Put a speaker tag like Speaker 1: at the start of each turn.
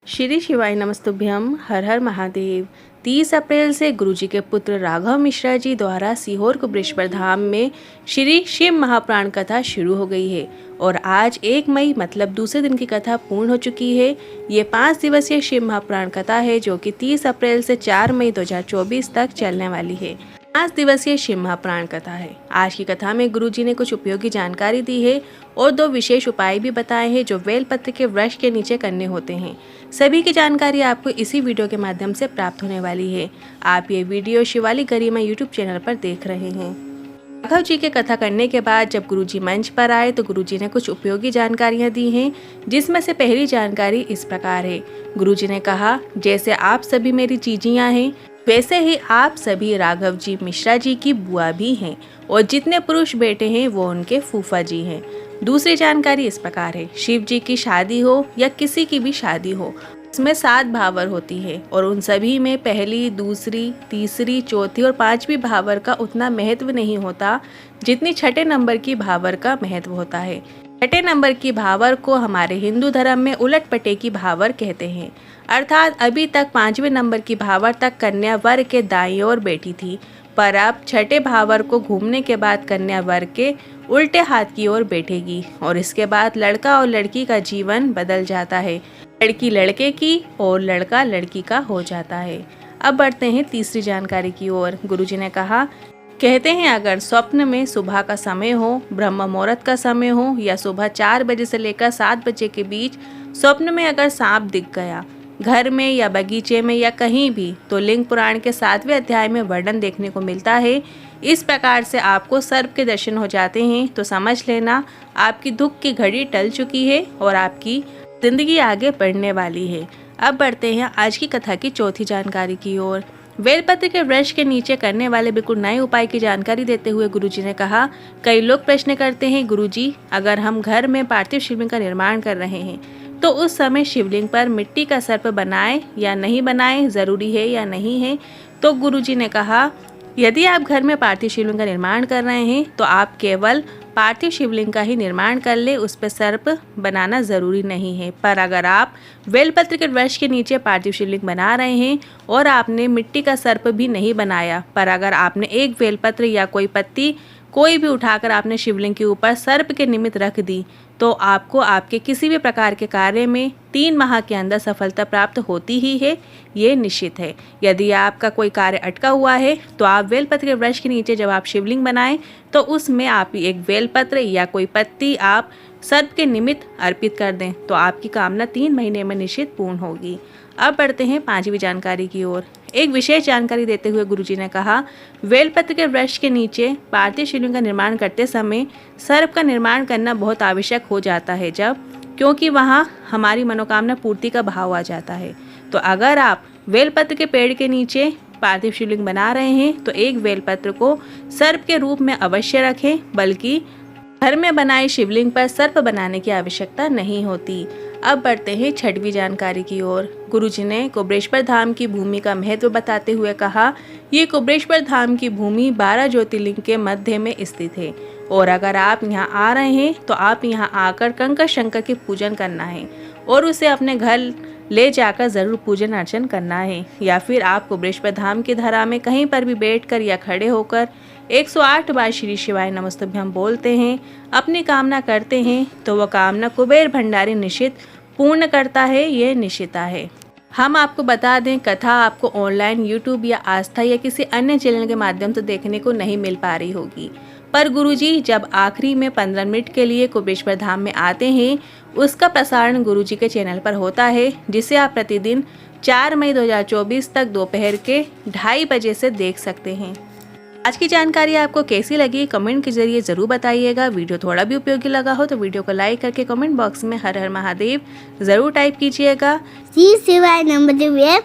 Speaker 1: श्री शिवाय नमस्तुभ्यम। हर हर महादेव। 30 अप्रैल से गुरुजी के पुत्र राघव मिश्रा जी द्वारा सीहोर कुबरेश्वर धाम में श्री शिव महाप्राण कथा शुरू हो गई है और आज 1 मई मतलब दूसरे दिन की कथा पूर्ण हो चुकी है। ये 5 दिवसीय शिव महाप्राण कथा है जो कि 30 अप्रैल से 4 मई 2024 तक चलने वाली है। 5 दिवसीय शिव महाप्राण कथा है। आज की कथा में गुरुजी ने कुछ उपयोगी जानकारी दी है और 2 विशेष उपाय भी बताए हैं जो बेलपत्र के वृक्ष के नीचे करने होते हैं। सभी की जानकारी आपको इसी वीडियो के माध्यम से प्राप्त होने वाली है। आप ये वीडियो शिवालिक गरिमा यूट्यूब चैनल पर देख रहे हैं। राघव जी के कथा करने के बाद जब गुरुजी मंच पर आए तो गुरुजी ने कुछ उपयोगी जानकारियां दी हैं, जिसमें से पहली जानकारी इस प्रकार है। गुरुजी ने कहा, जैसे आप सभी मेरी जीजियां हैं वैसे ही आप सभी राघव जी मिश्रा जी की बुआ भी हैं और जितने पुरुष बेटे हैं वो उनके फूफा जी हैं। दूसरी जानकारी इस प्रकार है, शिव जी की शादी हो या किसी की भी शादी हो उसमें 7 भावर होती है और उन सभी में पहली, दूसरी, तीसरी, चौथी और 5वीं भावर का उतना महत्व नहीं होता जितनी छठे नंबर की भावर का महत्व होता है। छठे नंबर की भावर को हमारे हिंदू धर्म में उलट पटे की भावर कहते हैं, अर्थात अभी तक 5वें नंबर की भावर तक कन्या वर के दाईं ओर बैठी थी, पर अब छठे भावर को घूमने के बाद कन्या वर के उल्टे हाथ की ओर बैठेगी और इसके बाद लड़का और लड़की का जीवन बदल जाता है। लड़की लड़के की और लड़का लड़की का हो जाता है। अब बढ़ते हैं तीसरी जानकारी की ओर। गुरुजी ने कहा, कहते हैं अगर स्वप्न में सुबह का समय हो, ब्रह्म मुहूर्त का समय हो या सुबह 4 बजे से लेकर 7 बजे के बीच स्वप्न में अगर सांप दिख गया घर में या बगीचे में या कहीं भी, तो लिंग पुराण के 7वें अध्याय में वर्णन देखने को मिलता है। इस प्रकार से आपको सर्प के दर्शन हो जाते हैं तो समझ लेना आपकी दुख की घड़ी टल चुकी है और आपकी जिंदगी आगे बढ़ने वाली है। अब बढ़ते हैं आज की कथा की चौथी जानकारी की ओर। बेलपत्र के वृक्ष के नीचे करने वाले बिल्कुल नए उपाय की जानकारी देते हुए गुरुजी ने कहा, कई लोग प्रश्न करते हैं, गुरुजी अगर हम घर में पार्थिव शिवलिंग का निर्माण कर रहे हैं तो उस समय शिवलिंग पर मिट्टी का सर्प बनाए या नहीं बनाए, जरूरी है या नहीं है। तो गुरुजी ने कहा, यदि आप घर में पार्थिव शिवलिंग का निर्माण कर रहे हैं तो आप केवल पार्थिव शिवलिंग का ही निर्माण कर ले, उस पर सर्प बनाना जरूरी नहीं है। पर अगर आप बेलपत्र के वृक्ष के नीचे पार्थिव शिवलिंग बना रहे हैं और आपने मिट्टी का सर्प भी नहीं बनाया, पर अगर आपने एक बेलपत्र या कोई पत्ती कोई भी उठाकर आपने शिवलिंग के ऊपर सर्प के निमित्त रख दी तो आपको आपके किसी भी प्रकार के कार्य में 3 माह के अंदर सफलता प्राप्त होती ही है, ये निश्चित है। यदि आपका कोई कार्य अटका हुआ है तो आप बेलपत्र के वृक्ष के नीचे जब आप शिवलिंग बनाएं तो उसमें आप एक बेलपत्र या कोई पत्ती आप सर्प के निमित्त अर्पित कर दें तो आपकी कामना 3 महीने में निश्चित पूर्ण होगी। अब बढ़ते हैं 5वीं जानकारी की ओर। एक विशेष जानकारी देते हुए गुरुजी ने कहा, बेलपत्र के वृक्ष के नीचे पार्थिव शिवलिंग का निर्माण करते समय सर्प का निर्माण करना बहुत आवश्यक हो जाता है, जब क्योंकि वहाँ हमारी मनोकामना पूर्ति का भाव आ जाता है। तो अगर आप बेलपत्र के पेड़ के नीचे पार्थिव शिवलिंग बना रहे हैं तो एक बेलपत्र को सर्प के रूप में अवश्य रखें, बल्कि घर में बनाए शिवलिंग पर सर्प बनाने की आवश्यकता नहीं होती। अब बढ़ते हैं 6वीं जानकारी की ओर। गुरुजी ने कुबरेश्वर धाम की भूमि का महत्व बताते हुए कहा, ये कुबरेश्वर धाम की भूमि 12 ज्योतिर्लिंग के मध्य में स्थित है और अगर आप यहाँ आ रहे हैं तो आप यहाँ आकर कंकर शंकर की पूजन करना है और उसे अपने घर ले जाकर ज़रूर पूजन अर्चन करना है। या फिर आप कुबरेश्वर धाम की धरा में कहीं पर भी बैठकर या खड़े होकर 108 बार श्री शिवाय नमस्तुभ्यम बोलते हैं, अपनी कामना करते हैं तो वह कामना कुबेर भंडारी निश्चित पूर्ण करता है, ये निश्चिता है। हम आपको बता दें, कथा आपको ऑनलाइन यूट्यूब या आस्था या किसी अन्य चैनल के माध्यम से देखने को नहीं मिल पा रही होगी, पर गुरुजी जब आखिरी में 15 मिनट के लिए कुबरेश्वर धाम में आते हैं उसका प्रसारण गुरुजी के चैनल पर होता है, जिसे आप प्रतिदिन 4 मई 2024 तक दोपहर के 2:30 बजे से देख सकते हैं। आज की जानकारी आपको कैसी लगी कमेंट के जरिए जरूर बताइएगा। वीडियो थोड़ा भी उपयोगी लगा हो तो वीडियो को लाइक करके कमेंट बॉक्स में हर हर महादेव जरूर टाइप कीजिएगा।
Speaker 2: श्री शिवाय नमस्तुभ्यम।